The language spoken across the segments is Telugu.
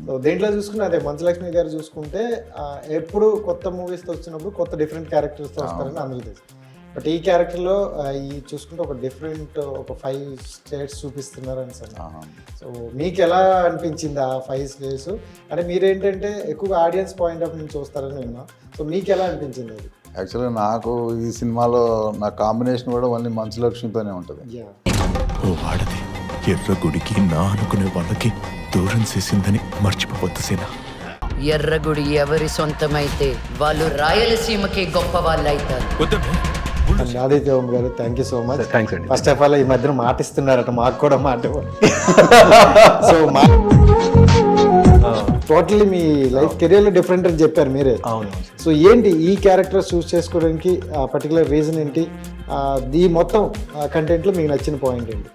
సో దేంట్లో చూసుకున్నా అదే మంచులక్ష్మి గారు చూసుకుంటే ఎప్పుడు కొత్త మూవీస్తో వచ్చినప్పుడు కొత్త డిఫరెంట్ క్యారెక్టర్స్తో వస్తారని అందరికీ తెలుసు. బట్ ఈ క్యారెక్టర్లో ఈ చూసుకుంటే ఒక డిఫరెంట్ ఒక 5 స్టేట్స్ చూపిస్తున్నారని సార్. సో మీకు ఎలా అనిపించింది ఆ 5 స్టేట్స్? అంటే మీరేంటంటే ఎక్కువగా ఆడియన్స్ పాయింట్ ఆఫ్ నుంచి చూస్తారని విన్నా. సో మీకు ఎలా అనిపించింది అది? యాక్చువల్గా నాకు ఈ సినిమాలో నా కాంబినేషన్ కూడా ఓన్లీ మంచులక్ష్మితోనే ఉంటుంది. ఓ వాడది ఎర్ర గుడికి నా అనుకునే వాళ్ళకి దూరం చేసిందని మర్చిపోవద్దు సేనా. ఎర్రగుడి ఎవరి సొంతమైతే వాళ్ళు రాయలసీమకి గొప్ప వాళ్ళు అవుతారు. ఆదిత్య ఓం గారు, thank you so much. Thanks అండి. ఫస్ట్ ఆఫ్ ఆల్ ఈ మధ్యన మాటిస్తున్నారట, మాకు కూడా మాట. సో టోటల్లీ మీ లైఫ్ కెరియర్లో డిఫరెంట్ అని చెప్పారు మీరే. అవును. సో ఏంటి ఈ క్యారెక్టర్ చూస్ చేసుకోవడానికి పర్టికులర్ రీజన్ ఏంటి? ఈ మొత్తం కంటెంట్లో మీకు నచ్చిన పాయింట్ ఏంటి?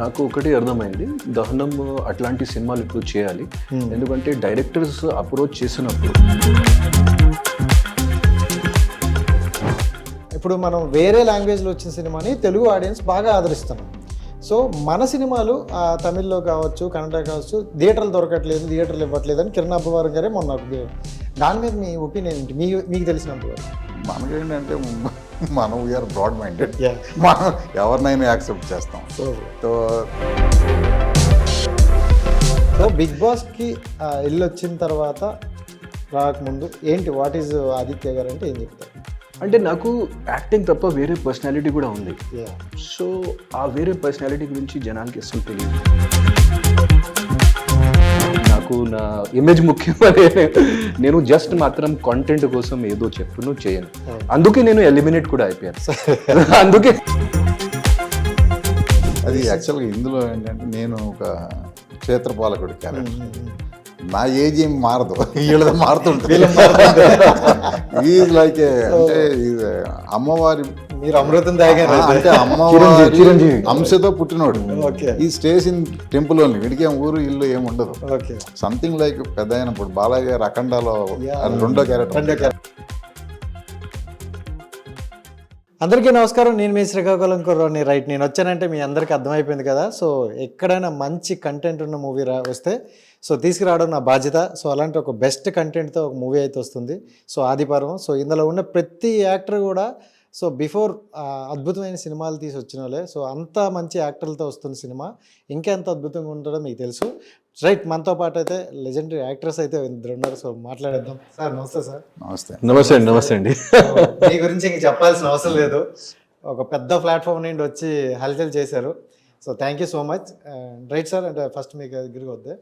నాకు ఒకటి అర్థమైంది, దహనం అట్లాంటి సినిమాలు ఇప్పుడు చేయాలి. ఎందుకంటే డైరెక్టర్స్ అప్రోచ్ చేసినప్పుడు ఇప్పుడు మనం వేరే లాంగ్వేజ్లో వచ్చిన సినిమాని తెలుగు ఆడియన్స్ బాగా ఆదరిస్తున్నాం. సో మన సినిమాలు తమిళ్లో కావచ్చు, కన్నడ కావచ్చు, థియేటర్లు దొరకట్లేదు, థియేటర్లు ఇవ్వట్లేదు అని కిరణ్ అబ్బవరం గారే మొన్న నాకు. దాని మీద మీ ఒపీనియన్ ఏంటి? మీకు తెలిసినంత వరకు. మనకేంటంటే మనం వీఆర్ బ్రాడ్ మైండెడ్, మనం ఎవరినైనా యాక్సెప్ట్ చేస్తాం. సో బిగ్ బాస్కి వెళ్ళి వచ్చిన తర్వాత రాకముందు ఏంటి, వాట్ ఈజ్ ఆదిత్య గారు అంటే ఏం చెప్తారు? అంటే నాకు యాక్టింగ్ తప్ప వేరే పర్సనాలిటీ కూడా ఉంది. సో ఆ వేరే పర్సనాలిటీ గురించి జనానికి అసలు తెలియదు. నాకు నా ఇమేజ్ ముఖ్యమని నేను జస్ట్ మాత్రం కాంటెంట్ కోసం ఏదో చెప్పును చేయను. అందుకే నేను ఎలిమినేట్ కూడా అయిపోయాను. అందుకే అది యాక్చువల్గా ఇందులో ఏంటంటే నేను ఒక క్షేత్రపాలకుడి క్యారెక్టర్. నా ఏజ్ ఏం మారదు, వీళ్ళది మారుతుంటుంది. ఈజ్ లైక్ అంటే అమ్మవారి మీరు అమృతం తాగారు అంటే అమ్మవారి అంశతో పుట్టినోడు. ఈ స్టేస్ ఇన్ టెంపుల్ ఓన్లీ, వీడికి ఏం ఊరు ఇల్లు ఏమి ఉండదు. సంథింగ్ లైక్ పెద్ద అయినప్పుడు బాలయ్య గారు అఖండాలో రెండో క్యారెక్టర్. అందరికీ నమస్కారం, నేను మీ శ్రీకాకుళం కుర్రోని. రైట్, నేను వచ్చానంటే మీ అందరికీ అర్థమైపోయింది కదా. సో ఎక్కడైనా మంచి కంటెంట్ ఉన్న మూవీ వస్తే సో తీసుకురావడం నా బాధ్యత. సో అలాంటి ఒక బెస్ట్ కంటెంట్తో ఒక మూవీ అయితే వస్తుంది. సో ఆదిపర్వం. సో ఇందులో ఉన్న ప్రతి యాక్టర్ కూడా సో బిఫోర్ అద్భుతమైన సినిమాలు తీసి వచ్చిన వాళ్ళే. సో అంత మంచి యాక్టర్లతో వస్తున్న సినిమా ఇంకా ఎంత అద్భుతంగా ఉంటుందో మీకు తెలుసు. రైట్, మనతో పాటు అయితే లెజెండరీ యాక్టర్స్ అయితే ఇద్దరు ఉన్నారు. సో మాట్లాడేద్దాం. సార్ నమస్తే. సార్ నమస్తే. నమస్తే అండి. నమస్తే అండి. మీ గురించి ఇంక చెప్పాల్సిన అవసరం లేదు, ఒక పెద్ద ప్లాట్ఫామ్ నుండి వచ్చి హల్చల్ చేశారు. So thank you so much. Right sir, అంటే ఫస్ట్ మీకు దగ్గరికి వద్దే.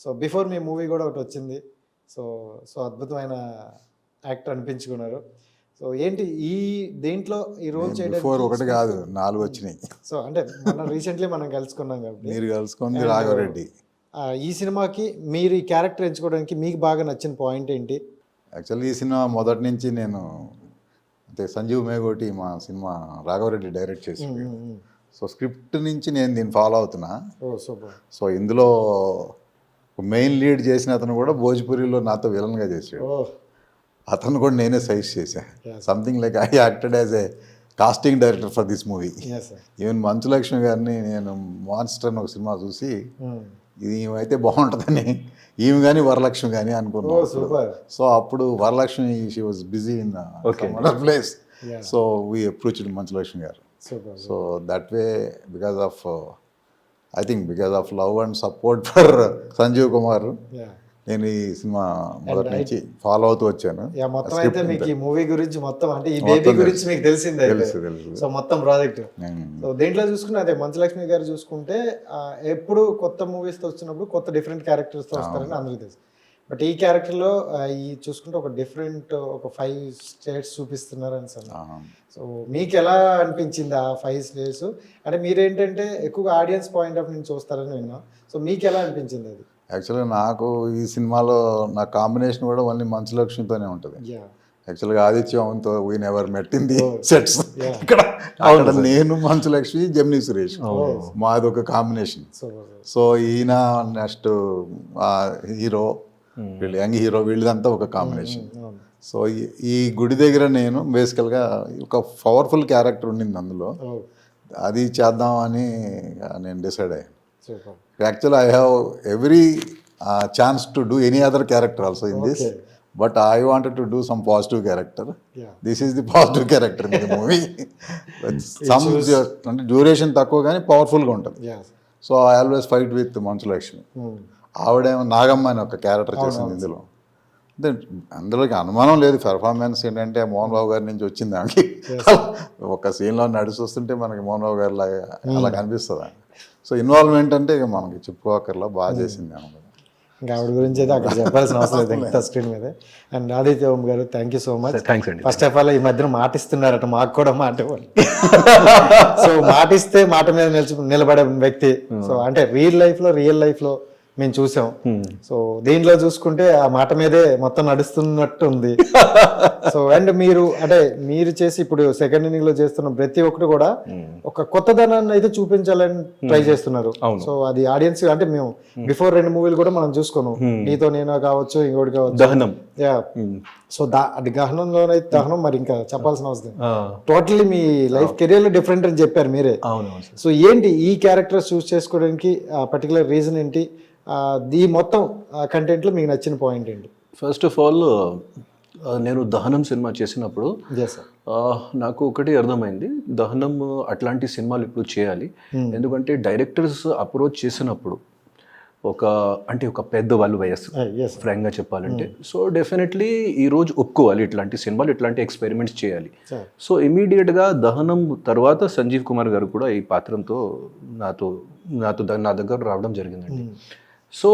సో బిఫోర్ మీ మూవీ కూడా ఒకటి వచ్చింది. సో అద్భుతమైన యాక్టర్ అనిపించుకున్నారు. సో ఏంటి ఈ దేంట్లో ఈ రోల్ చేయడం? ఒకటి కాదు, 4 వచ్చినాయి. సో అంటే మనం రీసెంట్లీ మనం కలుసుకున్నాం కాబట్టి. మీరు కలుసుకుంది రాఘవరెడ్డి. ఈ సినిమాకి మీరు ఈ క్యారెక్టర్ ఎంచుకోవడానికి మీకు బాగా నచ్చిన పాయింట్ ఏంటి? యాక్చువల్లీ ఈ సినిమా మొదటి నుంచి నేను అంటే సంజీవ్ మేగోటి మా సినిమా రాఘవరెడ్డి డైరెక్ట్ చేసి, సో స్క్రిప్ట్ నుంచి నేను దీన్ని ఫాలో అవుతున్నా. సో ఇందులో మెయిన్ లీడ్ చేసిన అతను కూడా భోజ్పురిలో నాతో విలన్గా చేసాడు. అతను కూడా నేనే సజెస్ట్ చేశాను. Something like I acted as a casting director for this movie. Even Manchu Lakshmi గారిని నేను మాన్స్టర్ అని ఒక సినిమా చూసి ఇది ఈమె బాగుంటుందని, ఈమె కానీ వరలక్ష్మి కానీ అనుకున్నాను. సో అప్పుడు Varalakshmi she was busy in other place. So we approached Manchu Lakshmi garu. So that way because of love and support for Sanjeev Kumar నేను ఈ సినిమా మొదటి నుంచి ఫాలో అవుతూ వచ్చాను. మొత్తం అయితే మీకు ఈ మూవీ గురించి మొత్తం అంటే ఈ బేబీ గురించి మీకు తెలిసిందే. సో మొత్తం ప్రాజెక్ట్. సో దేంట్లో చూసుకున్నా అదే మంచులక్ష్మి గారు చూసుకుంటే ఎప్పుడు కొత్త మూవీస్తో వచ్చినప్పుడు కొత్త డిఫరెంట్ క్యారెక్టర్స్తో వస్తారని అందరికీ తెలుసు. బట్ ఈ క్యారెక్టర్లో ఈ చూసుకుంటే ఒక డిఫరెంట్ ఒక 5 స్టేట్స్ చూపిస్తున్నారని సార్. సో మీకు ఎలా అనిపించింది ఆ 5 స్టేట్స్? అంటే మీరేంటంటే ఎక్కువగా ఆడియన్స్ పాయింట్ ఆఫ్ నుంచి చూస్తారని విన్నా. సో మీకు ఎలా అనిపించింది అది? యాక్చువల్గా నాకు ఈ సినిమాలో నా కాంబినేషన్ కూడా ఓన్లీ మంచులక్ష్మితోనే ఉంటుంది. యాక్చువల్గా ఆదిత్యంతో we never met in the sets. ఇక్కడ నేను మంచులక్ష్మి, జెమినీ సురేష్ మాది ఒక కాంబినేషన్. సో ఈయన నెక్స్ట్ హీరో, వీళ్ళు యంగ్ హీరో, వీళ్ళదంతా ఒక కాంబినేషన్. సో ఈ గుడి దగ్గర నేను బేసికల్గా ఒక పవర్ఫుల్ క్యారెక్టర్ ఉండింది అందులో, అది చేద్దామని నేను డిసైడ్ అయ్యాను. Actually I have every chance to do any other character also in this, but I wanted to do some positive character. This is the positive character in the movie. Some అంటే డ్యూరేషన్ తక్కువ కానీ పవర్ఫుల్గా ఉంటుంది. So I always fight with Manchu Lakshmi. ఆవిడేమో నాగమ్మ అని ఒక క్యారెక్టర్ చేసింది ఇందులో. అంటే అందులోకి అనుమానం లేదు, పెర్ఫార్మెన్స్ ఏంటంటే మోహన్ బాబు గారి నుంచి వచ్చింది ఆమెకి. ఒక సీన్లో నడిచి వస్తుంటే మనకి మోహన్ బాబు గారి లాగా అలా కనిపిస్తుంది. సో ఇన్వాల్వ్మెంట్ అంటే ఇక మనకి చెప్పుకోకర్లా బాగా చేసింది ఆమె. ఇంకా ఆవిడ గురించి అయితే అక్కడ చెప్పాల్సిన అవసరం లేదు ఇంత స్క్రీన్ మీద. అండ్ ఆదిత్య ఓం గారు thank you so much. Thanks అండి. ఫస్ట్ ఆఫ్ ఆల్ ఈ మధ్యన మాటిస్తున్నారట, మాకు కూడా మాట ఇవ్వాలి. సో మాటిస్తే మాట మీద నిలబడే వ్యక్తి. సో అంటే రియల్ లైఫ్లో మేము చూసాం. సో దీంట్లో చూసుకుంటే ఆ మాట మీదే మొత్తం నడుస్తున్నట్టు ఉంది. సో అండ్ మీరు చేసి ఇప్పుడు సెకండ్ ఇన్నింగ్ లో చేస్తున్న ప్రతి ఒక్కరు కూడా ఒక కొత్తదనాన్ని అయితే చూపించాలని ట్రై చేస్తున్నారు. సో అది ఆడియన్స్ అంటే మేము బిఫోర్ 2 మూవీలు కూడా మనం చూసుకున్నాం, నీతో నేనో కావచ్చు, ఇంకోటి కావచ్చు, దహనం. సో అది గహనంలోనైతే దహనం మరి ఇంకా చెప్పాల్సిన అవసరం. టోటల్లీ మీ లైఫ్ కెరియర్ లో డిఫరెంట్ అని చెప్పారు మీరే. సో ఏంటి ఈ క్యారెక్టర్ చూస్ చేసుకోవడానికి పర్టికులర్ రీజన్ ఏంటి? ఈ మొత్తం కంటెంట్లో మీకు నచ్చిన పాయింట్ ఏంటి? ఫస్ట్ ఆఫ్ ఆల్ నేను దహనం సినిమా చేసినప్పుడు నాకు ఒకటి అర్థమైంది, దహనం అట్లాంటి సినిమాలు ఇప్పుడు చేయాలి. ఎందుకంటే డైరెక్టర్స్ అప్రోచ్ చేసినప్పుడు ఒక పెద్దవాళ్ళు వయస్సు, ఫ్రాంక్గా చెప్పాలంటే. సో డెఫినెట్లీ ఈరోజు ఒప్పుకోవాలి ఇట్లాంటి సినిమాలు, ఇట్లాంటి ఎక్స్పెరిమెంట్స్ చేయాలి. సో ఇమీడియట్గా దహనం తర్వాత సంజీవ్ కుమార్ గారు కూడా ఈ పాత్రంతో నా దగ్గర రావడం జరిగిందండి. సో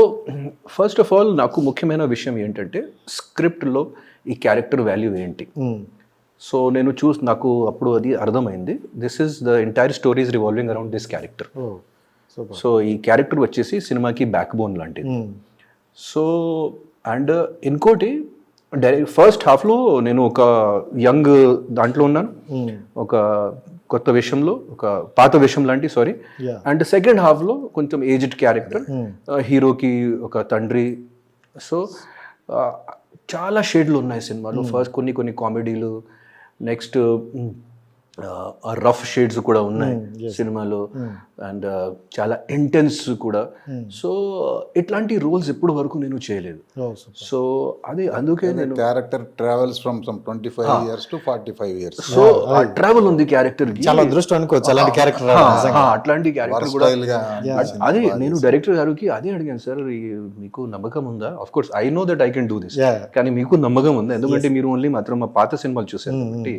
ఫస్ట్ ఆఫ్ ఆల్ నాకు ముఖ్యమైన విషయం ఏంటంటే స్క్రిప్ట్లో ఈ క్యారెక్టర్ వాల్యూ ఏంటి. సో నాకు అప్పుడు అది అర్థమైంది, this is the entire stories revolving around this character. So ఈ క్యారెక్టర్ వచ్చేసి సినిమాకి బ్యాక్ బోన్ లాంటిది. సో అండ్ ఇంకోటి ఫస్ట్ హాఫ్లో నేను ఒక యంగ్ దాంట్లో ఉన్నాను, ఒక కొత్త విషయంలో, ఒక పాత విషయం లాంటి అండ్ సెకండ్ హాఫ్లో కొంచెం ఏజ్డ్ క్యారెక్టర్, హీరోకి ఒక తండ్రి. సో చాలా షేడ్లు ఉన్నాయి సినిమాలో. ఫస్ట్ కొన్ని కామెడీలు, నెక్స్ట్ రఫ్ షేడ్స్ కూడా ఉన్నాయి సినిమాలో, అండ్ చాలా ఇంటెన్స్ కూడా. సో ఇట్లాంటి రోల్స్ ఎప్పుడు వరకు నేను చేయలేదు. సో అది అందుకే నేను character travels from some 25 years to 45 years. So ఆ ట్రావెల్ ఉంది క్యారెక్టర్ కి. చాలా అదృష్టం అనుకోవచ్చు అలాంటి క్యారెక్టర్. అట్లాంటి క్యారెక్టర్ కూడా అది నేను డైరెక్టర్ గారికి అదే అడిగాను, సార్ మీకు నమ్మకం ఉందా? Of course I know that I can do this, కానీ మీకు నమ్మకం ఉందా? ఎందుకంటే మీరు ఓన్లీ మాత్రం మా పాత సినిమాలు చూసారు కాబట్టి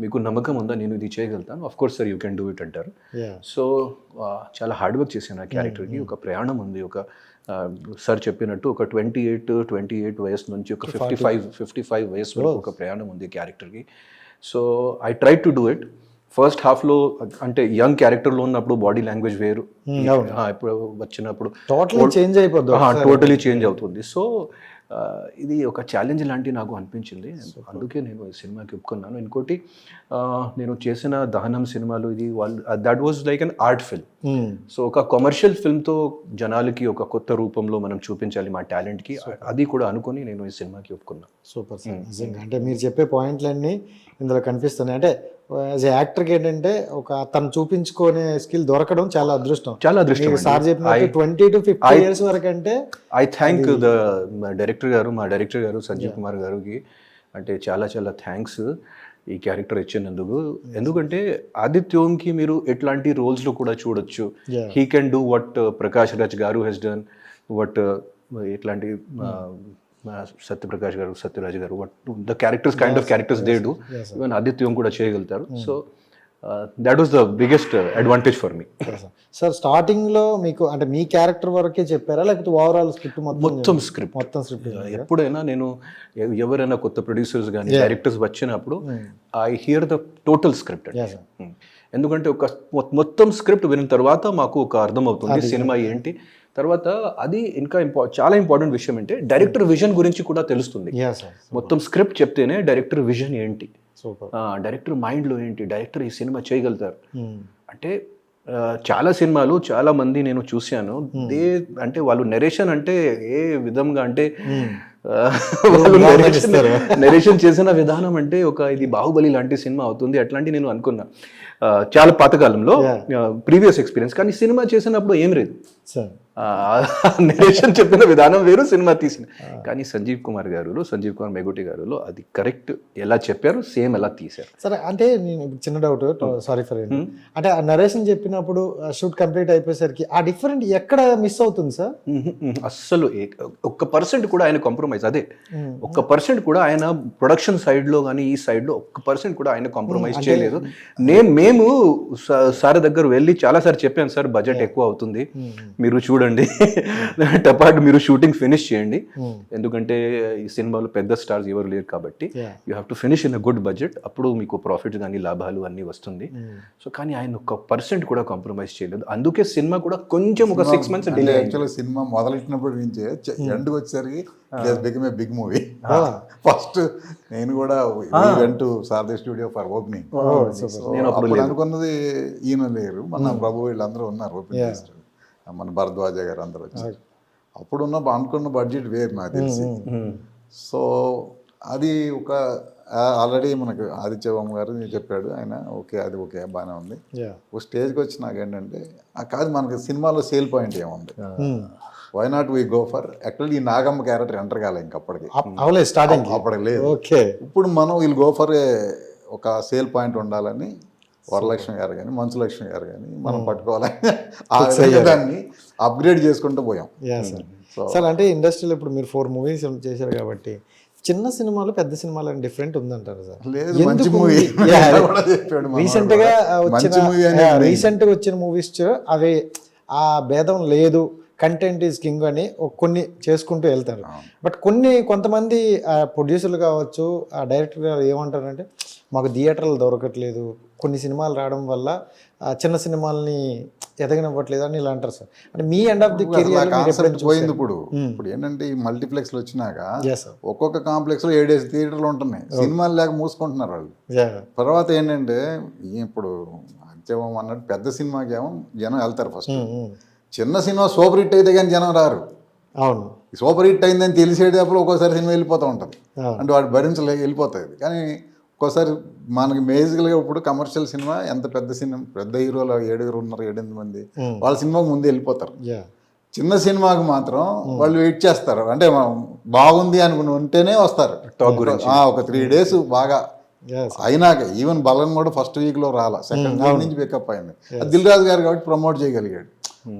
మీకు నమ్మకం ఉందా నేను ఇది చేయగలుగుతాను? Of course sir you can do it అంటారు. సో చాలా హార్డ్ వర్క్ చేశాను ఆ క్యారెక్టర్కి. ఒక ప్రయాణం ఉంది, ఒక సార్ చెప్పినట్టు ఒక 28 వయసు నుంచి ఒక 55 వయసు వరకు ఒక ప్రయాణం ఉంది క్యారెక్టర్కి. So I try to do it. First హాఫ్లో అంటే యంగ్ క్యారెక్టర్లో ఉన్నప్పుడు బాడీ లాంగ్వేజ్ వేరు, ఇప్పుడు వచ్చినప్పుడు టోటలీ చేంజ్ అవుతుంది. సో ఇది ఒక ఛాలెంజ్ లాంటి నాకు అనిపించింది, అందుకే నేను ఈ సినిమాకి ఒప్పుకున్నాను. ఇంకోటి నేను చేసిన దహనం సినిమాలు ఇది that was like an art film. So ఒక కమర్షియల్ ఫిల్మ్తో జనాలకి ఒక కొత్త రూపంలో మనం చూపించాలి మా టాలెంట్కి, అది కూడా అనుకుని నేను ఈ సినిమాకి ఒప్పుకున్నాను. సూపర్ సార్, నిజంగా అంటే మీరు చెప్పే పాయింట్లన్నీ ఇందులో కనిపిస్తున్నాయి. అంటే యాజ్ యాక్టర్కి ఏంటంటే ఒక తను చూపించుకునే స్కిల్ దొరకడం చాలా అదృష్టం. సార్ చెప్పినట్టు 20 to 50 years వరకు అంటే ఐ థ్యాంక్ ద మా డైరెక్టర్ గారు సంజీవ్ కుమార్ గారికి అంటే చాలా థ్యాంక్స్ ఈ క్యారెక్టర్ ఇచ్చినందుకు. ఎందుకంటే ఆదిత్యంకి మీరు ఎట్లాంటి రోల్స్లో కూడా చూడొచ్చు. He can do what Prakash Raj garu he's done, what ఇట్లాంటి Satyaprakash garu, Sathyaraj garu, what the characters kind of characters they do, even Adityam కూడా చేయగలుగుతారు. So that was the biggest advantage for me. Sir starting లో మీకు అంటే మీ క్యారెక్టర్ వరకే చెప్పారా లేకపోతే ఓవరాల్ స్క్రిప్ట్ మొత్తం స్క్రిప్ట్? ఎప్పుడైనా నేను ఎవరైనా కొత్త ప్రొడ్యూసర్స్ కానీ డైరెక్టర్స్ వచ్చినప్పుడు I here the total script. ఎందుకంటే ఒక మొత్తం స్క్రిప్ట్ విన్న తర్వాత మాకు ఒక అర్థం అవుతుంది సినిమా ఏంటి. తర్వాత అది ఇంకా చాలా ఇంపార్టెంట్ విషయం అంటే డైరెక్టర్ విజన్ గురించి కూడా తెలుస్తుంది. మొత్తం స్క్రిప్ట్ చెప్తేనే డైరెక్టర్ విజన్ ఏంటి, డైరెక్టర్ మైండ్లో ఏంటి, డైరెక్టర్ ఈ సినిమా చేయగలుగుతారు. అంటే చాలా సినిమాలు చాలా మంది నేను చూశాను, అంటే వాళ్ళు నెరేషన్ అంటే ఏ విధంగా అంటే వాళ్ళు నెరేషన్ చేసిన విధానం అంటే ఇది బాహుబలి లాంటి సినిమా అవుతుంది అట్లాంటి నేను అనుకున్నా చాలా పాతకాలంలో ప్రీవియస్ ఎక్స్పీరియన్స్. కానీ సినిమా చేసినప్పుడు ఏం లేదు, నెరేషన్ చెప్పిన విధానం వేరు, సినిమా తీసిన. కానీ సంజీవ్ కుమార్ మేగోటి గారులో అది కరెక్ట్ ఎలా చెప్పారు, సేమ్ ఎలా తీశారు. సరే, అంటే నేను చిన్న డౌట్, సారీ ఫర్ అంటే ఆ నరేషన్ చెప్పినప్పుడు షూట్ కంప్లీట్ అయిపోయేసరికి ఆ డిఫరెంట్ ఎక్కడ మిస్ అవుతుంది సార్? అస్సలు ఒక్క పర్సెంట్ కూడా ఆయన కాంప్రమైజ్, అదే ఒక్క పర్సెంట్ కూడా ఆయన ప్రొడక్షన్ సైడ్ లో కానీ ఈ సైడ్ లో ఒక్క పర్సెంట్ కూడా ఆయన కాంప్రమైజ్ చేయలేదు. మేము సార్ దగ్గర వెళ్ళి చాలా సార్లు చెప్పాను, సార్ బడ్జెట్ ఎక్కువ అవుతుంది, మీరు చూడండి టపాట్ మీరు షూటింగ్ ఫినిష్ చేయండి, ఎందుకంటే ఈ సినిమాలో పెద్ద స్టార్స్ ఎవరు లేరు కాబట్టి you have to finish in a good budget, అప్పుడు మీకు ప్రాఫిట్స్ కానీ లాభాలు అన్నీ వస్తుంది. సో కానీ ఆయన ఒక్క పర్సెంట్ కూడా కాంప్రమైజ్ చేయలేదు, అందుకే సినిమా కూడా కొంచెం ఒక 6 months డిలే. యాక్చువల్లీ సినిమా మొదలెట్టినప్పటి నుంచే ఎండ్కి వచ్చేసరికి become a big movie. First నేను కూడా went Saradhi studio for opening. నేను అప్పుడు అనుకున్నది ఈయన లేరు, మన ప్రభు వీళ్ళందరూ ఉన్నారు ఓపెనింగ్ చేస్తారు, మన భరద్వాజ గారు అందరూ వచ్చారు. అప్పుడున్న అనుకున్న బడ్జెట్ వేరు నాకు తెలిసి. సో అది ఒక ఆల్రెడీ మనకు ఆదిత్యబాబు గారు చెప్పాడు, ఆయన ఓకే అది ఓకే బాగానే ఉంది. ఒక స్టేజ్కి వచ్చి నాకు ఏంటంటే కాదు, మనకి సినిమాలో సేల్ పాయింట్ ఏముంది, why not we go for actually ఈ నాగమ్మ క్యారెక్టర్ ఎంటర్ కాలే ఇంకప్పటికి, అప్పటికి లేదు. ఇప్పుడు మనం వీళ్ళు గో ఫర్ ఒక సేల్ పాయింట్ ఉండాలని వరలక్ష్మి గారు కానీ మంచులక్ష్మి గారు కానీ మనం పట్టుకోవాలని ఆ దాన్ని అప్గ్రేడ్ చేసుకుంటూ పోయాం. సార్, అంటే ఇండస్ట్రీలో ఇప్పుడు మీరు 4 movies చేశారు కాబట్టి చిన్న సినిమాలు పెద్ద సినిమాలు అని డిఫరెంట్ ఉందంటారు సార్? లేదు, మంచి మూవీ రీసెంట్ గా వచ్చిన మూవీస్ అవి ఆ భేదం లేదు, కంటెంట్ ఈజ్ కింగ్ అని కొన్ని చేసుకుంటూ వెళ్తారు. బట్ కొంతమంది ప్రొడ్యూసర్లు కావచ్చు, ఆ డైరెక్టర్ గారు ఏమంటారంటే మాకు థియేటర్లు దొరకట్లేదు, కొన్ని సినిమాలు రావడం వల్ల చిన్న సినిమాలని ఎదగనివ్వట్లేదు అని ఇలా అంటారు సార్. అంటే మీ ఎండ్ ఆఫ్ ది కెరీర్ పోయింది. ఇప్పుడు ఏంటంటే ఈ మల్టీప్లెక్స్లు వచ్చినాక ఒక్కొక్క కాంప్లెక్స్ లో 7 థియేటర్లు ఉంటున్నాయి, సినిమాలు లేక మూసుకుంటున్నారు వాళ్ళు. తర్వాత ఏంటంటే ఇప్పుడు అంత్యవం అన్నట్టు పెద్ద సినిమాకి ఏమో జనం వెళ్తారు ఫస్ట్, చిన్న సినిమా సూపర్ హిట్ అయితే కానీ జనం రారు. అవును, సూపర్ హిట్ అయిందని తెలిసేటప్పుడు ఒక్కోసారి సినిమా వెళ్ళిపోతూ ఉంటుంది, అంటే వాడు వెళ్ళిపోతుంది. కానీ ఒక్కోసారి మనకి బేసికల్గా ఇప్పుడు కమర్షియల్ సినిమా ఎంత పెద్ద హీరోలు 7 ఉన్నారు, 8 మంది, వాళ్ళ సినిమాకు ముందు వెళ్ళిపోతారు. చిన్న సినిమాకు మాత్రం వాళ్ళు వెయిట్ చేస్తారు, అంటే బాగుంది అనుకుని ఉంటేనే వస్తారు. ఒక 3 days బాగా అయినాక ఈవెన్ బలం కూడా ఫస్ట్ వీక్లో రాలా, సెకండ్ వీక్ నుంచి పికప్ అయింది. దిల్ రాజు గారు కాబట్టి ప్రమోట్ చేయగలిగాడు,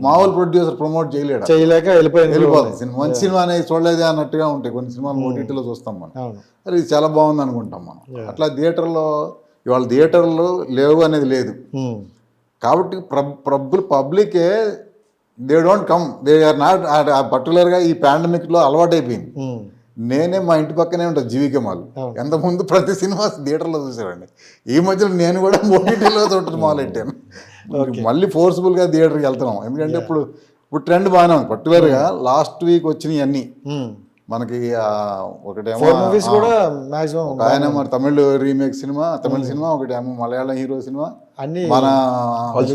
మామూలు ప్రొడ్యూసర్ ప్రమోట్ చేయలేక వెళ్ళిపోతుంది. మంచి సినిమా అనేది చూడలేదే అన్నట్టుగా ఉంటాయి కొన్ని సినిమాలు ఓటీటీలో చూస్తాం మనం, అది చాలా బాగుంది అనుకుంటాం మనం. అట్లా థియేటర్లో ఇవాళ థియేటర్లు లేవు అనేది లేదు కాబట్టి పబ్లికే they don't come, they are not. పర్టికులర్గా ఈ పాండమిక్లో అలవాటు అయిపోయింది. నేనే మా ఇంటి పక్కనే ఉంటాను జీవికే మాల్, ఎంతకుముందు ప్రతి సినిమా థియేటర్లో చూసేవాడిని, ఈ మధ్యలో నేను కూడా ఓటీటీలో చూడటం మొదలెట్టాను. మళ్ళీ ఫోర్స్ఫుల్గా థియేటర్కి వెళ్తున్నాం, ఎందుకంటే ఇప్పుడు ట్రెండ్ బాగానే ఉంది. పర్టికులర్గా లాస్ట్ వీక్ వచ్చినాయి అన్నీ మనకి. ఒకటేమో ఆయన మరి తమిళ్ రీమేక్ సినిమా, తమిళ సినిమా, ఒకటేమో మలయాళం హీరో సినిమా, మన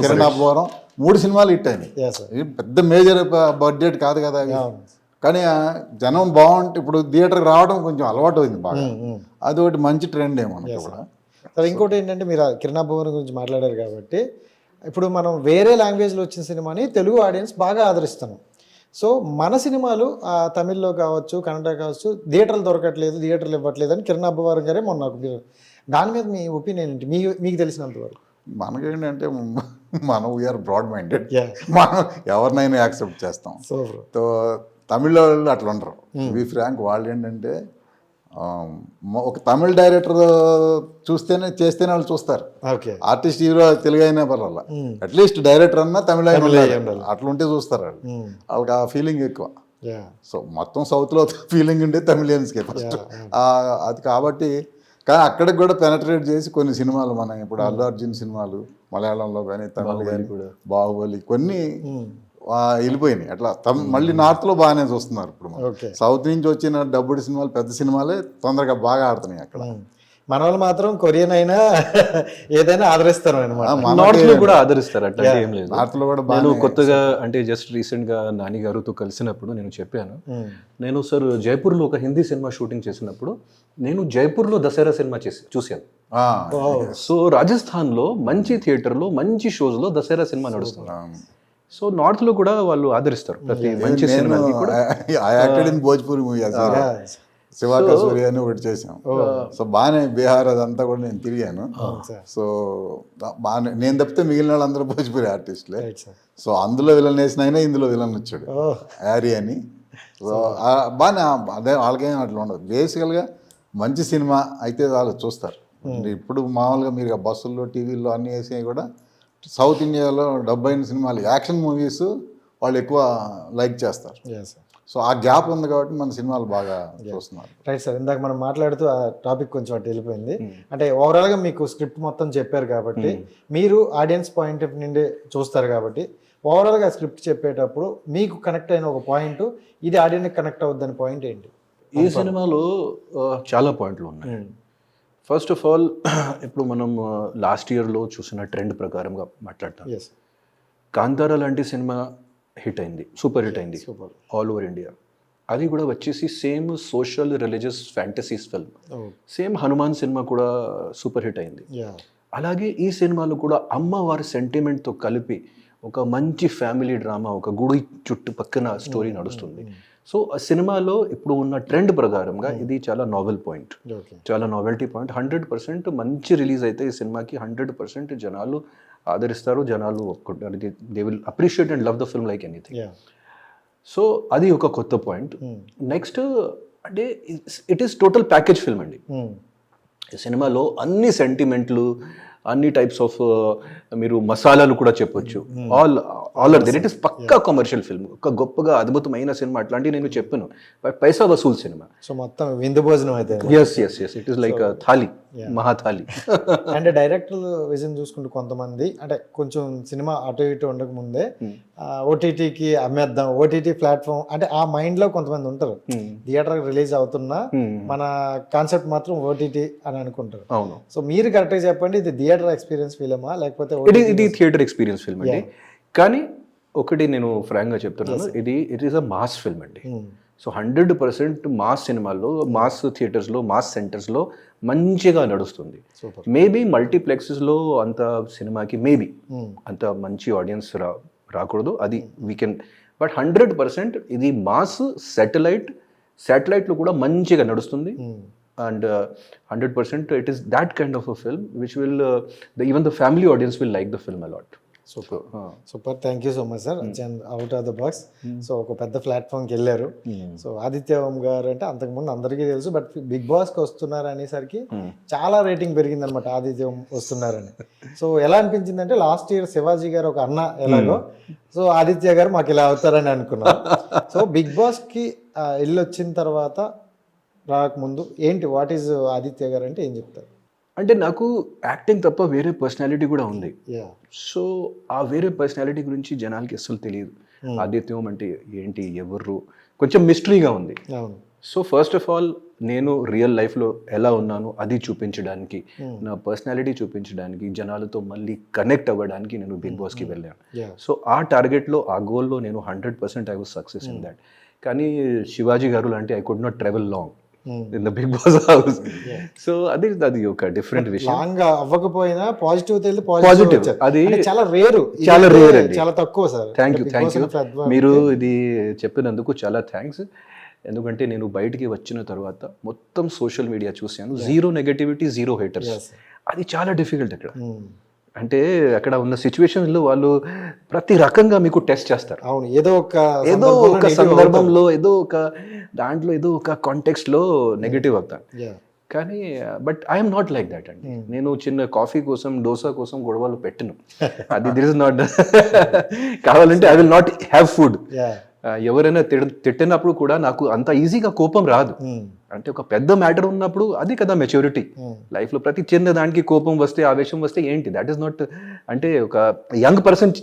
కిరణ్ అబ్బవరం, 3 సినిమాలు హిట్ అయినాయి. పెద్ద మేజర్ బడ్జెట్ కాదు కదా అవి, కానీ జనం బాగుంటే ఇప్పుడు థియేటర్కి రావడం కొంచెం అలవాటు అయింది బాగా, అది ఒకటి మంచి ట్రెండ్ ఏమో కూడా. సరే, ఇంకోటి ఏంటంటే మీరు కిరణ్ అబ్బవరం గురించి మాట్లాడారు కాబట్టి ఇప్పుడు మనం వేరే లాంగ్వేజ్లో వచ్చిన సినిమాని తెలుగు ఆడియన్స్ బాగా ఆదరిస్తున్నాం. సో మన సినిమాలు తమిళ్లో కావచ్చు, కన్నడ కావచ్చు, థియేటర్లు దొరకట్లేదు, థియేటర్లు ఇవ్వట్లేదు అని కిరణ్ అబ్బవరం గారే మొన్న, దాని మీద మీ ఒపీనియన్ ఏంటి, మీకు తెలిసినంత వరకు? మనకేంటంటే మనం వీఆర్ బ్రాడ్ మైండెడ్, మనం ఎవరినైనా యాక్సెప్ట్ చేస్తాం. సో తమిళ వాళ్ళు అట్లా ఉండరు, వి ఫ్రాంక్. వాళ్ళు ఏంటంటే ఒక తమిళ డైరెక్టర్ చేస్తేనే వాళ్ళు చూస్తారు. ఆర్టిస్ట్ హీరో తెలుగు అయినా పర్వాలా, అట్లీస్ట్ డైరెక్టర్ అన్నా తమిళ అట్లా ఉంటే చూస్తారు వాళ్ళు, వాళ్ళకి ఆ ఫీలింగ్ ఎక్కువ. సో మొత్తం సౌత్లో ఫీలింగ్ ఉంటే తమిళియన్స్కే ఫస్ట్ అది కాబట్టి. కానీ అక్కడికి కూడా పెనట్రేట్ చేసి కొన్ని సినిమాలు మన ఇప్పుడు అల్లు అర్జున్ సినిమాలు మలయాళంలో కానీ తమిళ కానీ బాహుబలి కొన్ని వెళ్ళిపోయినాయి. అట్లా మళ్ళీ నార్త్లో బాగానే చూస్తున్నారు. ఇప్పుడు సౌత్ నుంచి వచ్చిన డబ్బుడి సినిమాలు, పెద్ద సినిమాలే తొందరగా బాగా ఆడుతున్నాయి అక్కడ. మన వాళ్ళు మాత్రం కొరియన్ అయినా ఏదైనా ఆదరిస్తారు అనమాట, నార్త్ లో కూడా ఆదరిస్తారు. అట్లా ఏం లేదు, నార్త్ లో కూడా. నేను కొత్తగా అంటే జస్ట్ రీసెంట్ గా నాని గారితో కలిసినప్పుడు నేను చెప్పాను, నేను సార్ జైపూర్లో ఒక హిందీ సినిమా షూటింగ్ చేసినప్పుడు నేను జైపూర్లో దసరా సినిమా చూశాను. సో రాజస్థాన్లో మంచి థియేటర్లో మంచి షోస్లో దసరా సినిమా నడుస్తుంది. సో నార్త్లో కూడా వాళ్ళు ఆదరిస్తారు ప్రతి మంచి సినిమాకి కూడా. I acted in Bhojpuri movie Shiva kasuri అని ఒకటి చేసాం. సో బాగానే బీహార్ అదంతా కూడా నేను తిరిగాను. సో బాగానే నేను తప్పితే మిగిలిన వాళ్ళందరూ భోజ్పూరి ఆర్టిస్టులే. సో అందులో విలన్ వేసిన అయినా ఇందులో విలన్ వచ్చాడు యారీ అని. సో బాగానే అదే వాళ్ళకేం అట్లా ఉండదు. బేసికల్గా మంచి సినిమా అయితే వాళ్ళు చూస్తారు. ఇప్పుడు మామూలుగా మీరు బస్సుల్లో టీవీల్లో అన్నీ వేసినవి కూడా సౌత్ ఇండియాలో డబ్బు అయిన సినిమాలు యాక్షన్ మూవీస్ వాళ్ళు ఎక్కువ లైక్ చేస్తారు. సో ఆ గ్యాప్ ఉంది కాబట్టి మన సినిమాలు బాగా చూస్తున్నారు. రైట్ సార్, ఇందాక మనం మాట్లాడుతూ ఆ టాపిక్ కొంచెం అటు వెళ్ళిపోయింది. అంటే ఓవరాల్గా మీకు స్క్రిప్ట్ మొత్తం చెప్పారు కాబట్టి మీరు ఆడియన్స్ పాయింట్ ఆఫ్ నుండి చూస్తారు కాబట్టి ఓవరాల్గా స్క్రిప్ట్ చెప్పేటప్పుడు మీకు కనెక్ట్ అయిన ఒక పాయింట్, ఇది ఆడియన్కి కనెక్ట్ అవుద్దని పాయింట్ ఏంటి? ఈ సినిమాలో చాలా పాయింట్లు ఉన్నాయి. ఫస్ట్ ఆఫ్ ఆల్ ఇప్పుడు మనం లాస్ట్ ఇయర్లో చూసిన ట్రెండ్ ప్రకారంగా మాట్లాడతాం. కాంతారా లాంటి సినిమా హిట్ అయింది, సూపర్ హిట్ అయింది ఆల్ ఓవర్ ఇండియా. అది కూడా వచ్చేసి same social religious fantasies film. Same Hanuman cinema కూడా సూపర్ హిట్ అయింది. అలాగే ఈ సినిమాలో కూడా అమ్మవారి సెంటిమెంట్తో కలిపి ఒక మంచి ఫ్యామిలీ డ్రామా, ఒక గుడి చుట్టుపక్కన స్టోరీ నడుస్తుంది. సో ఆ సినిమాలో ఇప్పుడు ఉన్న ట్రెండ్ ప్రకారంగా ఇది చాలా నావెల్ పాయింట్, చాలా నావెల్టీ పాయింట్. 100% మంచి రిలీజ్ అయితే ఈ సినిమాకి 100% జనాలు ఆదరిస్తారు, జనాలు ఒప్పుకుంటారు. They will appreciate and love the film like anything. So అది ఒక కొత్త పాయింట్. నెక్స్ట్ అంటే it is total package film అండి. ఈ సినిమాలో అన్ని సెంటిమెంట్లు, అన్ని టైప్స్ ఆఫ్ మీరు మసాలాలు కూడా చెప్పొచ్చు. All are there. It is పక్కా కమర్షియల్ ఫిల్మ్, ఒక గొప్పగా అద్భుతమైన సినిమా. అట్లాంటి నేను చెప్పాను, పైసా వసూల్ సినిమా. సో మొత్తం విందు భోజనం అయితే. Yes it is like thali, mahathali. అంటే డైరెక్టర్ విజన్ చూసుకుంటూ కొంతమంది అంటే కొంచెం సినిమా అటు ఇటు ఉండక ముందే ఓటీటీకి అమ్మేద్దాం, ఓటీటీ ప్లాట్ఫామ్ అంటే ఆ మైండ్ లో కొంతమంది ఉంటారు. థియేటర్ రిలీజ్ అవుతున్నా మన కాన్సెప్ట్ మాత్రం ఓటీటీ అని అనుకుంటారు. అవును. సో మీరు కరెక్ట్గా చెప్పండి, ఇది థియేటర్ ఎక్స్పీరియన్స్ ఫిల్మా లేకపోతే? ఇది థియేటర్ ఎక్స్పీరియన్స్ ఫిల్మ్ అండి. కానీ ఒకటి నేను ఫ్రాంక్గా చెప్తున్నాను, it is a mass film అండి. సో 100% మాస్ సినిమాల్లో, మాస్ థియేటర్స్లో, మాస్ సెంటర్స్లో మంచిగా నడుస్తుంది. మేబీ మల్టీప్లెక్సెస్లో అంత సినిమాకి మేబీ అంత మంచి ఆడియన్స్ రాకూడదు, అది వీకెండ్. బట్ 100% ఇది మాస్ శాటిలైట్లో కూడా మంచిగా నడుస్తుంది. And 100% it is that kind of a film which will even the family audience will like the film a lot. Super, thank you so much sir. Out of the box. So ఒక పెద్ద ప్లాట్ఫామ్కి వెళ్ళారు. సో ఆదిత్య ఓం గారు అంటే అంతకుముందు అందరికీ తెలుసు, బట్ బిగ్ బాస్కి వస్తున్నారు అనేసరికి చాలా రేటింగ్ పెరిగింది అనమాట, ఆదిత్య ఓం వస్తున్నారని. సో ఎలా అనిపించింది అంటే లాస్ట్ ఇయర్ శివాజీ గారు ఒక అన్న ఎలాగో, సో ఆదిత్య గారు మాకు ఇలా అవుతారని అనుకున్నాం. సో బిగ్ బాస్కి వెళ్ళి వచ్చిన తర్వాత రాకముందు ఏంటి, వాట్ ఈజ్ ఆదిత్య గారు అంటే ఏం చెప్తారు? అంటే నాకు యాక్టింగ్ తప్ప వేరే పర్సనాలిటీ కూడా ఉంది. సో ఆ వేరే పర్సనాలిటీ గురించి జనాలకి అస్సలు తెలియదు. ఆదిత్యం అంటే ఏంటి, ఎవరు, కొంచెం మిస్టరీగా ఉంది. సో ఫస్ట్ ఆఫ్ ఆల్ నేను రియల్ లైఫ్లో ఎలా ఉన్నాను అది చూపించడానికి, నా పర్సనాలిటీ చూపించడానికి, జనాలతో మళ్ళీ కనెక్ట్ అవ్వడానికి నేను బిగ్ బాస్కి వెళ్ళాను. సో ఆ టార్గెట్లో, ఆ గోల్లో నేను 100% I was success in that. కానీ శివాజీ గారు లాంటి I could not travel long in the Big Boss house. So అది ఒక డిఫరెంట్ విషయం. లాంగ్ అవ్వకపోయినా పాజిటివ్ తెలియదు, పాజిటివ్ అది చాలా రేర్ అండి, చాలా తక్కువ సార్. థ్యాంక్ యూ మీరు ఇది చెప్పినందుకు చాలా థ్యాంక్స్. ఎందుకంటే నేను బయటికి వచ్చిన తర్వాత మొత్తం సోషల్ మీడియా చూశాను, జీరో నెగటివిటీ, జీరో హేటర్స్. అది చాలా డిఫికల్ట్ అక్కడ. అంటే అక్కడ ఉన్న సిచ్యువేషన్లో వాళ్ళు ప్రతి రకంగా మీకు టెస్ట్ చేస్తారు. అవును, ఏదో ఒక సందర్భంలో, ఏదో ఒక దాంట్లో, ఏదో ఒక కాంటెక్స్ట్లో నెగటివ్ అవుతాను. కానీ but I'm not like that అండి. నేను చిన్న కాఫీ కోసం, డోసా కోసం గొడవలు పెట్టను. అది దిస్ ఇస్ నాట్ కావాలంటే I will not have food. ఎవరైనా తిట్టినప్పుడు కూడా నాకు అంత ఈజీగా కోపం రాదు. అంటే ఒక పెద్ద మ్యాటర్ ఉన్నప్పుడు అది కదా మెచ్యూరిటీ. లైఫ్లో ప్రతి చిన్న దానికి కోపం వస్తే, ఆవేశం వస్తే ఏంటి, దట్ ఈస్ నాట్, అంటే ఒక యంగ్ పర్సన్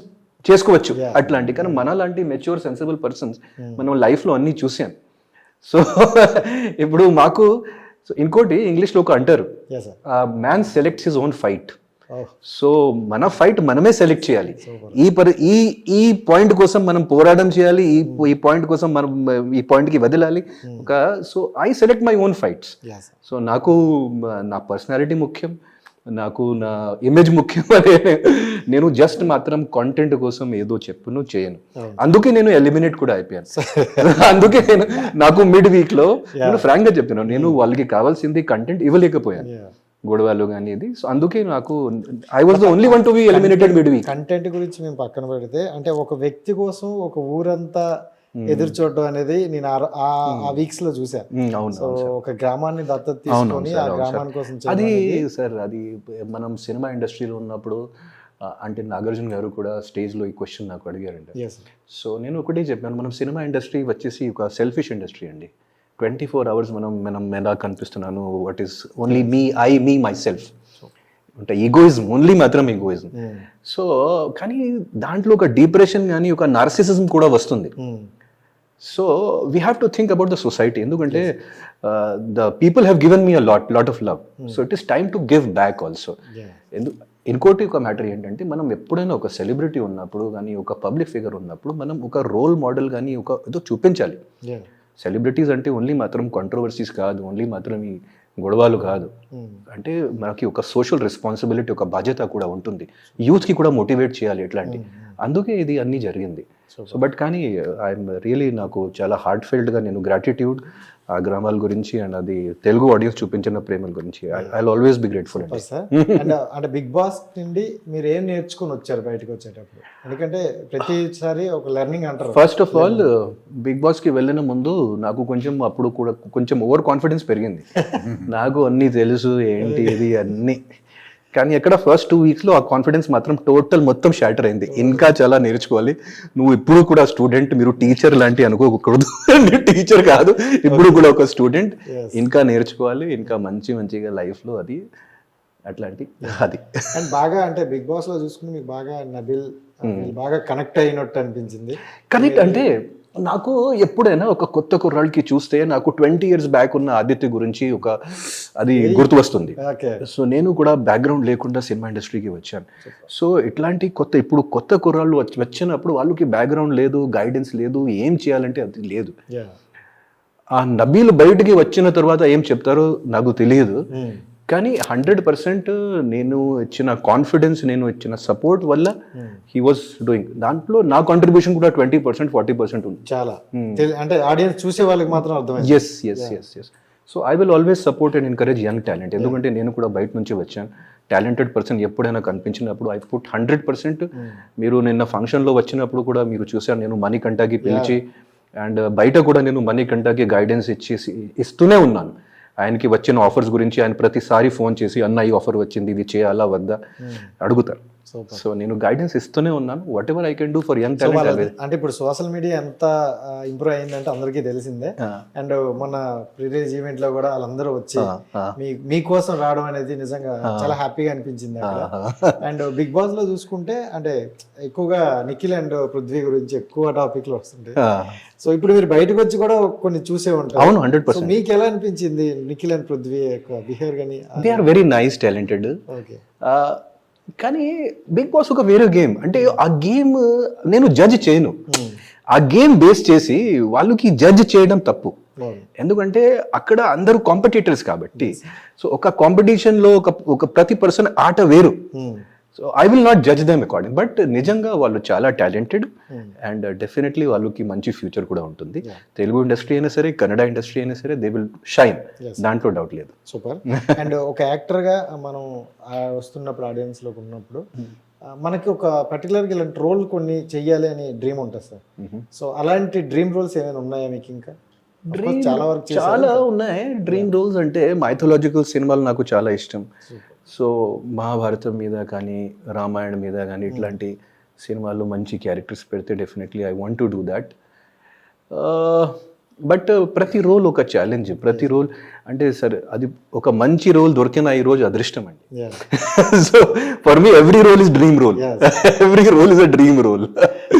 చేసుకోవచ్చు అట్లాంటి. కానీ మన లాంటి మెచ్యూర్ సెన్సిబుల్ పర్సన్స్ మనం లైఫ్లో అన్నీ చూసాం. సో ఇప్పుడు మాకు ఇంకోటి ఇంగ్లీష్లో ఒక అంటారు, man selects his own fight. So మన ఫైట్ మనమే సెలెక్ట్ చేయాలి. ఈ పాయింట్ కోసం మనం పోరాటం చేయాలి, ఈ పాయింట్ కోసం మనం ఈ పాయింట్కి వదిలాలి. So I select my own fights. So నాకు నా పర్సనాలిటీ ముఖ్యం, నాకు నా ఇమేజ్ ముఖ్యమని నేను జస్ట్ మాత్రం కాంటెంట్ కోసం ఏదో చెప్పును చేయను. అందుకే నేను ఎలిమినేట్ కూడా అయిపోయాను. అందుకే నాకు మిడ్ వీక్ లో నేను ఫ్రాంక్ గా చెప్తున్నాను, నేను వాళ్ళకి కావాల్సింది కంటెంట్ ఇవ్వలేకపోయాను, గొడవలు కానీ ఇది. సో అందుకే నాకు I was the only one to be eliminated mid week. Content గురించి మేము పక్కన పెడితే అంటే ఒక వ్యక్తి కోసం ఒక ఊరంతా ఎదురు చూడడం అనేది నేను ఆ వీక్స్ లో చూసాను. సో ఒక గ్రామాన్ని దత్తత తీసుకొని ఆ గ్రామాని కోసం అది సార్, అది మనం సినిమా ఇండస్ట్రీలో ఉన్నప్పుడు అంటే నాగార్జున గారు కూడా స్టేజ్లో ఈ క్వశ్చన్ నాకు అడిగారండి. సో నేను ఒకటే చెప్పాను, మనం సినిమా ఇండస్ట్రీ వచ్చేసి ఒక సెల్ఫిష్ ఇండస్ట్రీ అండి. 24 hours మనం ఎలా కనిపిస్తున్నాను, what is only me my self అంటే ఈగోయిజం, ఓన్లీ మాత్రం ఈగోయిజం. సో కానీ దాంట్లో ఒక డిప్రెషన్ కానీ ఒక నార్సిసిజం కూడా వస్తుంది. So we have to think about the society. ఎందుకంటే the people have given me a lot of love, so it is time to give back also. ఇంకోటి ఒక మ్యాటర్ ఏంటంటే, మనం ఎప్పుడైనా ఒక సెలబ్రిటీ ఉన్నప్పుడు కానీ ఒక పబ్లిక్ ఫిగర్ ఉన్నప్పుడు మనం ఒక రోల్ మోడల్ కానీ ఒక ఏదో చూపించాలి. సెలబ్రిటీస్ అంటే ఓన్లీ మాత్రం కాంట్రవర్సీస్ కాదు, ఓన్లీ మాత్రం ఈ గొడవలు కాదు, అంటే మనకి ఒక సోషల్ రెస్పాన్సిబిలిటీ, ఒక బాధ్యత కూడా ఉంటుంది. యూత్కి కూడా మోటివేట్ చేయాలి ఇట్లాంటి. అందుకే ఇది అన్నీ జరిగింది. సో బట్ కానీ ఐఎమ్ రియలీ, నాకు చాలా హార్ట్ ఫెల్ట్గా నేను గ్రాటిట్యూడ్ ఆ గ్రామాల గురించి అండ్ అది తెలుగు ఆడియన్స్ చూపించిన ప్రేమల గురించి ఐ ఆల్వేస్ బి గ్రేట్ఫుల్. అంటే బిగ్ బాస్ నుండి మీరు ఏం నేర్చుకుని వచ్చారు బయటకు వచ్చేటప్పుడు? ఎందుకంటే ప్రతిసారి ఒక లెర్నింగ్ అంటారు. ఫస్ట్ ఆఫ్ ఆల్ బిగ్ బాస్కి వెళ్ళిన ముందు నాకు కొంచెం అప్పుడు కూడా కొంచెం ఓవర్ కాన్ఫిడెన్స్ పెరిగింది. నాకు అన్నీ తెలుసు ఏంటి ఇది అన్నీ, కానీ ఎక్కడ ఫస్ట్ 2 weeks ఆ కాన్ఫిడెన్స్ మాత్రం టోటల్ మొత్తం షాటర్ అయింది. ఇంకా చాలా నేర్చుకోవాలి, నువ్వు ఇప్పుడు కూడా స్టూడెంట్, మీరు టీచర్ లాంటి అనుకోకూడదు, టీచర్ కాదు, ఇప్పుడు కూడా ఒక స్టూడెంట్, ఇంకా నేర్చుకోవాలి, ఇంకా మంచిగా లైఫ్లో అది అట్లాంటి అది. అండ్ బాగా అంటే బిగ్ బాస్ లో చూసుకుని మీకు బాగా నబిల్ బాగా కనెక్ట్ అయినట్టు అనిపించింది. కనెక్ట్ అంటే నాకు ఎప్పుడైనా ఒక కొత్త కుర్రాళ్ళకి చూస్తే నాకు 20 years బ్యాక్ ఉన్న ఆదిత్య గురించి ఒక అది గుర్తు వస్తుంది. సో నేను కూడా బ్యాక్గ్రౌండ్ లేకుండా సినిమా ఇండస్ట్రీకి వచ్చాను. సో ఇట్లాంటి ఇప్పుడు కొత్త కుర్రాళ్ళు వచ్చినప్పుడు వాళ్ళకి బ్యాక్గ్రౌండ్ లేదు, గైడెన్స్ లేదు, ఏం చేయాలంటే అది లేదు. ఆ నబీల్ బయటికి వచ్చిన తర్వాత ఏం చెప్తారో నాకు తెలియదు, కానీ 100% నేను ఇచ్చిన కాన్ఫిడెన్స్, నేను ఇచ్చిన సపోర్ట్ వల్ల హీ వాజ్ డూయింగ్. దాంట్లో నా కాంట్రిబ్యూషన్ కూడా 20% 40% ఉంది. చాలా అంటే ఆడియన్స్ చూసే వాళ్ళకి మాత్రం అర్థమైంది. Yes. So I will always support and encourage young talent. ఎందుకంటే నేను కూడా బయట నుంచి వచ్చాను. టాలెంటెడ్ పర్సన్ ఎప్పుడైనా కనిపించినప్పుడు ఐ పుట్ 100%. మీరు నిన్న ఫంక్షన్లో వచ్చినప్పుడు కూడా మీరు చూసారు, నేను మణికంఠకి పిలిచి అండ్ బయట కూడా నేను మణికంఠకి గైడెన్స్ ఇస్తూనే ఉన్నాను. ఆయనకి వచ్చిన ఆఫర్స్ గురించి ఆయన ప్రతిసారి ఫోన్ చేసి, అన్న ఈ ఆఫర్ వచ్చింది, ఇది చేయాలా వద్దా అడుగుతారు. సో నేను గైడెన్స్ ఇస్తూనే ఉన్నాను, what ever I can do for young talent. అంటే ఇప్పుడు సోషల్ మీడియా ఎంత ఇంప్రూవ్ అయిందంటే అందరికీ తెలిసిందే. అండ్ మన ప్రీవియస్ ఈవెంట్ లో కూడా వాళ్ళందరూ వచ్చి మీకోసం రావడం అనేది నిజంగా చాలా హ్యాపీగా అనిపించింది అక్కడ. అండ్ బిగ్ బాస్ లో చూసుకుంటే అంటే ఎక్కువగా నిఖిల్ అండ్ పృథ్వీ గురించి ఎక్కువ టాపిక్లు వస్తుంటాయి. సో ఇప్పుడు మీరు బయటకు వచ్చి కూడా కొన్ని చూసే ఉంటారు. అవును, 100%. మీకు ఎలా అనిపించింది నిఖిల్ అండ్ పృథ్వీ బిహేవియర్ కానీ? They are very nice, talented. Okay, కానీ బిగ్ బాస్ ఒక వేరే గేమ్. అంటే ఆ గేమ్ నేను జడ్జ్ చేయను, ఆ గేమ్ బేస్ చేసి వాళ్ళకి జడ్జ్ చేయడం తప్పు. ఎందుకంటే అక్కడ అందరూ కాంపిటీటర్స్ కాబట్టి. సో ఒక కాంపిటీషన్లో ఒక ప్రతి పర్సన్ ఆట వేరు. So I will not judge them according. But నిజంగా వాళ్ళు చాలా టాలెంటెడ్ అండ్ డెఫినెట్లీ వాళ్ళకి మంచి ఫ్యూచర్ కూడా ఉంటుంది. తెలుగు ఇండస్ట్రీ అయినా సరే, కన్నడ ఇండస్ట్రీ అయినా సరే, దే విల్ షైన్, దాంట్లో డౌట్ లేదు. సూపర్. అండ్ ఒక యాక్టర్గా మనం వస్తున్నప్పుడు ఆడియన్స్లోకి ఉన్నప్పుడు మనకి ఒక పర్టికులర్గా ఇలాంటి రోల్ కొన్ని చెయ్యాలి అని డ్రీమ్ ఉంటుంది సార్. సో అలాంటి డ్రీమ్ రోల్స్ ఏమైనా ఉన్నాయా మీకు? ఇంకా చాలా ఉన్నాయి డ్రీమ్ రోల్స్. అంటే మైథలాజికల్ సినిమాలు నాకు చాలా ఇష్టం. సో మహాభారతం మీద కానీ, రామాయణం మీద కానీ, ఇట్లాంటి సినిమాల్లో మంచి క్యారెక్టర్స్ పెడితే definitely I want to do that. But ప్రతి రోల్ ఒక ఛాలెంజ్, ప్రతి రోల్ అంటే సరే అది ఒక మంచి రోల్ దొరికిన ఈ రోజు అదృష్టం అండి. So for me every role is dream role, every role is a dream role.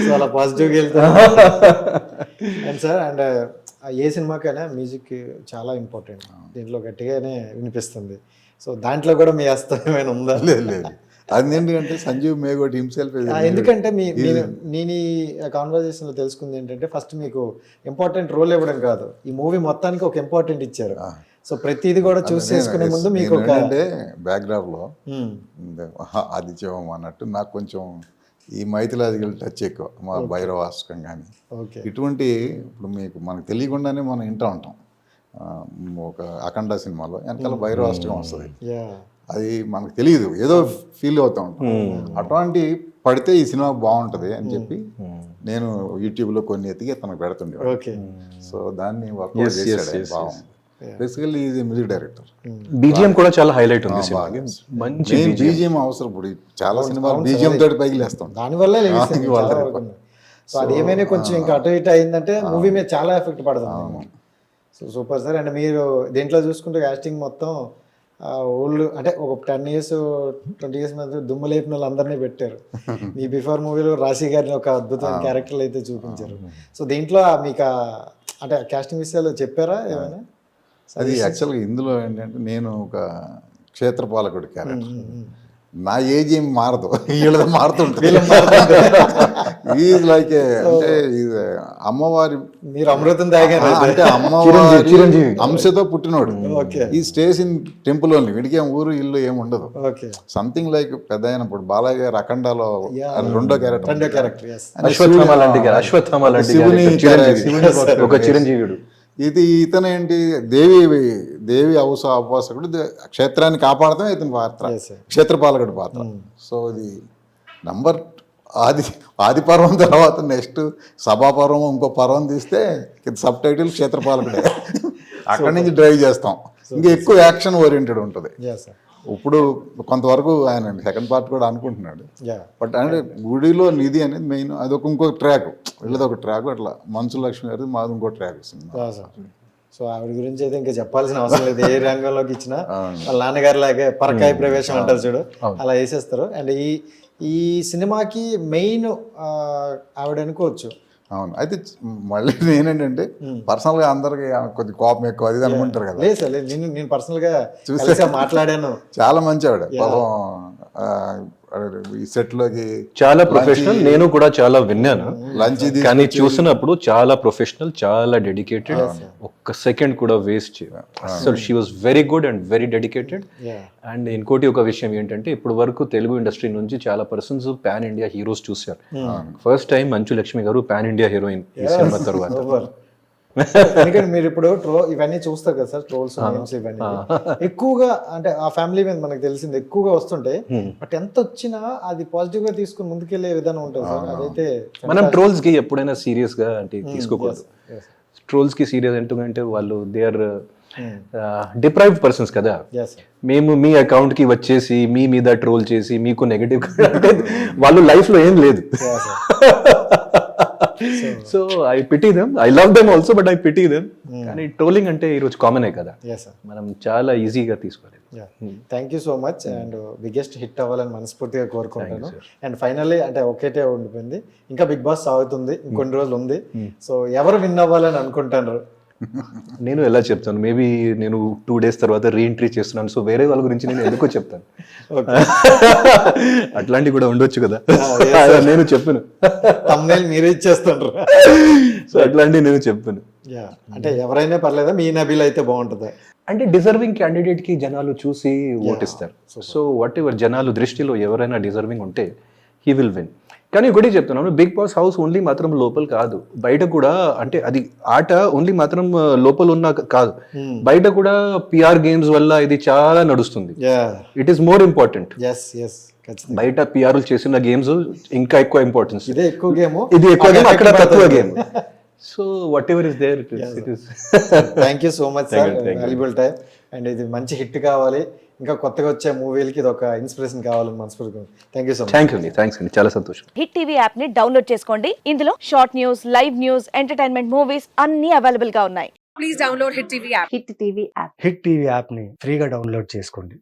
చాలా పాజిటివ్గా వెళ్తాను. అండ్ సార్, అండ్ ఏ సినిమాకైనా మ్యూజిక్ చాలా ఇంపార్టెంట్, దీంట్లో గట్టిగానే వినిపిస్తుంది. సో దాంట్లో కూడా మీ హస్తం ఏమైనా ఉందా? లేదు, అది ఎందుకంటే సంజీవ్ మేగోటి హిమ్సెల్ఫ్. ఎందుకంటే నేను ఈ కాన్వర్జేషన్లో తెలుసుకుంది ఏంటంటే, ఫస్ట్ మీకు ఇంపార్టెంట్ రోల్ ఇవ్వడం కాదు, ఈ మూవీ మొత్తానికి ఒక ఇంపార్టెంట్ ఇచ్చారు. సో ప్రతిది కూడా చూస్ చేసుకునే ముందు మీకు ఒక ఏంటంటే బ్యాక్గ్రౌండ్లో ఆదిత్యం అన్నట్టు నాకు కొంచెం ఈ మైథిలాజికల్ టచ్ ఎక్కువ, మా భైరవాష్టకం కానీ ఓకే ఇటువంటి ఇప్పుడు మనకు తెలియకుండానే మనం వింటూ ఉంటాం. ఒక అఖండ సినిమాలో వెనకాల భైరవాష్టకం వస్తుంది, యా అది మనకు తెలియదు, ఏదో ఫీల్ అవుతూ ఉంటాం. అటువంటి పడితే ఈ సినిమా బాగుంటుంది అని చెప్పి నేను యూట్యూబ్లో కొన్ని ఎతికి తనకు పెడుతుండే. ఓకే సో దాన్ని వర్కౌట్ చేశాడు, బాగుంది. Basically is music director. BGM కూడా చాలా హైలైట్ ఉంది సినిమాకి. మంచి బీజిఎం అవసరం. ఇప్పుడు చాలా సినిమాలు బీజిఎం తోటి పైకి లేస్తాం, దానివల్ల సో అది ఏమైనా కొంచెం ఇంకా అటు ఇటు అయిందంటే మూవీ మీద చాలా ఎఫెక్ట్ పడుతుంది. So super sir. అండ్ మీరు దీంట్లో చూసుకుంటే కాస్టింగ్ మొత్తం ఓల్డ్ అంటే ఒక 10 years 20 years మధ్య దుమ్ము లేపిన వాళ్ళందరినీ పెట్టారు. మీ బిఫోర్ మూవీలో రాశి గారిని ఒక అద్భుతమైన క్యారెక్టర్లు అయితే చూపించారు. సో దీంట్లో మీకు అంటే కాస్టింగ్ విషయాలు చెప్పారా ఏమైనా? అది యాక్చువల్గా ఇందులో ఏంటంటే నేను ఒక క్షేత్రపాలకుడి క్యారెక్టర్. నా ఏజ్ ఏం మారదు, వీళ్ళది మారుతుంటుంది. ఈజ్ లైక్ అంటే అమ్మవారి మీరు అమృతం తాగారు అంటే అమ్మవారి అంశతో పుట్టినోడు. ఈ స్టేస్ ఇన్ టెంపుల్ ఓన్లీ, వీడికి ఏం ఊరు ఇల్లు ఏమి ఉండదు. సంథింగ్ లైక్ పెద్ద అయినప్పుడు బాలయ్య గారు అఖండాలో రెండో క్యారెక్టర్ ఒక చిరంజీవుడు. ఇది ఇతను ఏంటి దేవి ఉపాసకుడు, క్షేత్రాన్ని కాపాడతాం ఇతని పాత్ర, క్షేత్రపాలకుడి పాత్ర. సో ఇది నంబర్ ఆది పర్వం తర్వాత నెక్స్ట్ సభాపర్వం, ఇంకో పర్వం తీస్తే సబ్ టైటిల్ క్షేత్రపాలకుడే. అక్కడి నుంచి డ్రైవ్ చేస్తాం. ఇంకా ఎక్కువ యాక్షన్ ఓరియంటెడ్ ఉంటుంది. ఇప్పుడు కొంతవరకు ఆయన సెకండ్ పార్ట్ కూడా అనుకుంటున్నాడు. బట్ అంటే గుడిలో నిధి అనేది మెయిన్, అది ఇంకో ట్రాక్, వీళ్ళది ఒక ట్రాక్. అట్లా మంచు లక్ష్మి గారి మాది ఇంకో ట్రాక్ వస్తుంది. సో ఆవిడ గురించి అయితే ఇంకా చెప్పాల్సిన అవసరం లేదు. ఏ రంగంలోకి ఇచ్చినా వాళ్ళ నాన్నగారి లాగే పరకాయ ప్రవేశం అంటారు చూడు, అలా వేసేస్తారు. అండ్ ఈ సినిమాకి మెయిన్ ఆవిడ అనుకోవచ్చు. అవును. అయితే మళ్ళీ నేనేంటంటే పర్సనల్గా అందరికి కొద్ది కోపం ఎక్కువ అది అనుకుంటారు కదా. లేదు సార్, నేను పర్సనల్గా చూసి మాట్లాడాను. చాలా మంచి ఆవిడ పాపం. ఈ సెట్ లోకి చాలా ప్రొఫెషనల్. నేను కూడా చాలా విన్నాను లంచ్, కానీ చూసినప్పుడు చాలా ప్రొఫెషనల్, చాలా డెడికేటెడ్. ఒక్క సెకండ్ కూడా వేస్ట్ చేయదు అసలు. She was very good and very dedicated. And ఇంకోటి ఒక విషయం ఏంటంటే, ఇప్పుడు వరకు తెలుగు ఇండస్ట్రీ నుంచి చాలా పర్సన్స్ పాన్ ఇండియా హీరోస్ చూశారు. ఫస్ట్ టైం మంచు లక్ష్మి గారు పాన్ ఇండియా హీరోయిన్ ఈ సినిమా తర్వాత. ఎందుకంటే మీరు ఇప్పుడు ఇవన్నీ చూస్తారు కదా సార్, ట్రోల్స్ ఇవన్నీ ఎక్కువగా అంటే ఆ ఫ్యామిలీ మీద మనకు తెలిసింది ఎక్కువగా వస్తుంటాయి. బట్ ఎంత వచ్చినా అది పాజిటివ్ గా తీసుకుని ముందుకెళ్లే విధానం ఉంటుంది సార్. అదైతే మనం ట్రోల్స్ కి ఎప్పుడైనా సీరియస్ గా అంటే తీసుకోకూడదు. ట్రోల్స్ కి సీరియస్ అంటే వాళ్ళు దే ఆర్ డిప్రైవ్డ్ పర్సన్స్ కదా. మేము మీ అకౌంట్ కి వచ్చేసి మీ మీద ట్రోల్ చేసి మీకు నెగటివ్ అంటే వాళ్ళు లైఫ్ లో ఏం లేదు. So I pity them, I love them also, but I pity them. కానీ ట్రోలింగ్ అంటే ఈరోజు కామనే కదా, మనం చాలా ఈజీగా తీసుకోలేదు. Thank you so much. And biggest hit అవ్వాలని మనస్ఫూర్తిగా కోరుకుంటాను. అండ్ ఫైనల్లీ అంటే ఒకటే ఉండిపోయింది, ఇంకా బిగ్ బాస్ సాగుతుంది, ఇంకొన్ని రోజులు ఉంది. సో ఎవరు విన్ అవ్వాలని అనుకుంటారు? నేను ఎలా చెప్తాను, మేబీ నేను 2 days తర్వాత రీఎంట్రీ చేస్తున్నాను, సో వేరే వాళ్ళ గురించి నేను ఎందుకో చెప్తాను. అట్లాంటివి కూడా ఉండొచ్చు కదా, నేను చెప్పను. మీరే ఇచ్చేస్తారు. సో అట్లాంటివి నేను చెప్పను. అంటే ఎవరైనా పర్లేదా, మీ నబీల్ అయితే బాగుంటుంది అంటే డిజర్వింగ్ క్యాండిడేట్ కి జనాలు చూసి ఓటిస్తారు. సో వాట్ ఎవర్ జనాలు దృష్టిలో ఎవరైనా డిజర్వింగ్ ఉంటే హీ విల్ విన్. కానీ ఒకటి చెప్తున్నాను, బిగ్ బాస్ హౌస్ ఓన్లీ మాత్రం లోపల కాదు, బయట కూడా. అంటే అది ఆట ఓన్లీ మాత్రం లోపల ఉన్న కాదు, బయట కూడా పిఆర్ గేమ్స్ వల్ల ఇది చాలా నడుస్తుంది. It is more important. బయట పిఆర్ చేసిన గేమ్స్ ఇంకా ఎక్కువ ఇంపార్టెన్స్. ఇది ఎక్కువ గేమ్, అక్కడ తక్కువ game. So whatever is there it is. Thank you so much sir, valuable time. And ఇది మంచి హిట్ కావాలి, ఇంకా కొత్తగా వచ్చే మూవీలకి ఇది ఒక ఇన్స్పిరేషన్ కావాలని మనస్ఫూర్తిగా. Thank you so much. Thanks అండి, చాలా సంతోషం. హిట్ టీవీ యాప్ ని డౌన్లోడ్ చేసుకోండి. ఇందులో short news, live news, entertainment movies అన్ని అవైలబుల్ గా ఉన్నాయి. Please download hit TV app. Hit TV app ని ఫ్రీగా డౌన్లోడ్ చేసుకోండి.